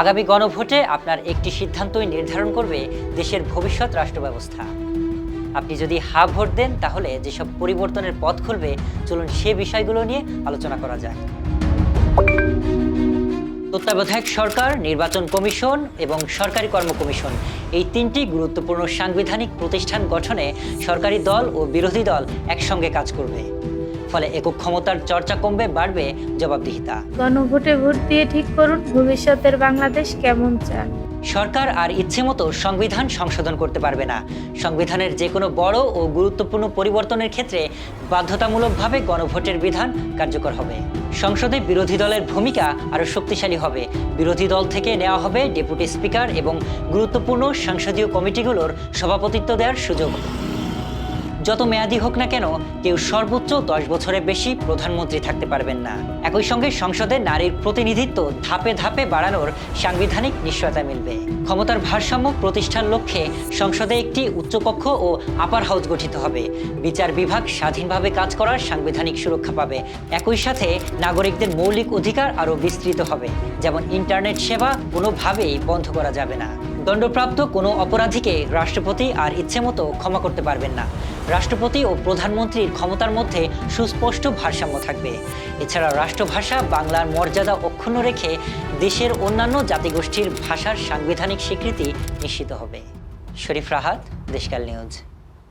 আগামী গণভোটে আপনার একটি সিদ্ধান্তই নির্ধারণ করবে দেশের ভবিষ্যৎ রাষ্ট্র ব্যবস্থা। আপনি যদি হ্যাঁ ভোট দেন তাহলে যেসব পরিবর্তনের পথ খুলবে, চলুন সে বিষয়গুলো নিয়ে আলোচনা করা যাক। তত্ত্বাবধায়ক সরকার, নির্বাচন কমিশন এবং সরকারি কর্ম কমিশন এই তিনটি গুরুত্বপূর্ণ সাংবিধানিক প্রতিষ্ঠান গঠনে সরকারি দল ও বিরোধী দল একসঙ্গে কাজ করবে। ফলে একক ক্ষমতার চর্চা কমবে, বাড়বে জবাবদিহিতা। গণভোটে ভোট দিয়ে ঠিক করুন ভবিষ্যতের বাংলাদেশ কেমন চান। সরকার আর ইচ্ছেমতো সংবিধান সংশোধন করতে পারবে না। সংবিধানের যে কোনো বড় ও গুরুত্বপূর্ণ পরিবর্তনের ক্ষেত্রে বাধ্যতামূলকভাবে গণভোটের বিধান কার্যকর হবে। সংসদে বিরোধী দলের ভূমিকা আরও শক্তিশালী হবে। বিরোধী দল থেকে নেওয়া হবে ডেপুটি স্পিকার এবং গুরুত্বপূর্ণ সংসদীয় কমিটিগুলোর সভাপতিত্ব দেওয়ার সুযোগ। যত মেয়াদী হোক না কেন, কেউ সর্বোচ্চ 10 বছরের বেশি প্রধানমন্ত্রী থাকতে পারবেন না। একই সঙ্গে সংসদে নারীর প্রতিনিধিত্ব ধাপে ধাপে বাড়ানোর সাংবিধানিক নিশ্চয়তা মিলবে। ক্ষমতার ভারসাম্য প্রতিষ্ঠার লক্ষ্যে সংসদে একটি উচ্চকক্ষ ও আপার হাউস গঠিত হবে। বিচার বিভাগ স্বাধীনভাবে কাজ করার সাংবিধানিক সুরক্ষা পাবে। একই সাথে নাগরিকদের মৌলিক অধিকার আরও বিস্তৃত হবে, যেমন ইন্টারনেট সেবা কোনোভাবেই বন্ধ করা যাবে না। দণ্ডপ্রাপ্ত কোনো অপরাধীকে রাষ্ট্রপতি আর ইচ্ছেমতো ক্ষমা করতে পারবেন না। রাষ্ট্রপতি ও প্রধানমন্ত্রীর ক্ষমতার মধ্যে সুস্পষ্ট ভারসাম্য থাকবে। এছাড়া রাষ্ট্রভাষা বাংলার মর্যাদা অক্ষুণ্ণ রেখে দেশের অন্যান্য জাতিগোষ্ঠীর ভাষার সাংবিধানিক স্বীকৃতি নিশ্চিত হবে। শরীফ রাহাত, দেশকাল নিউজ।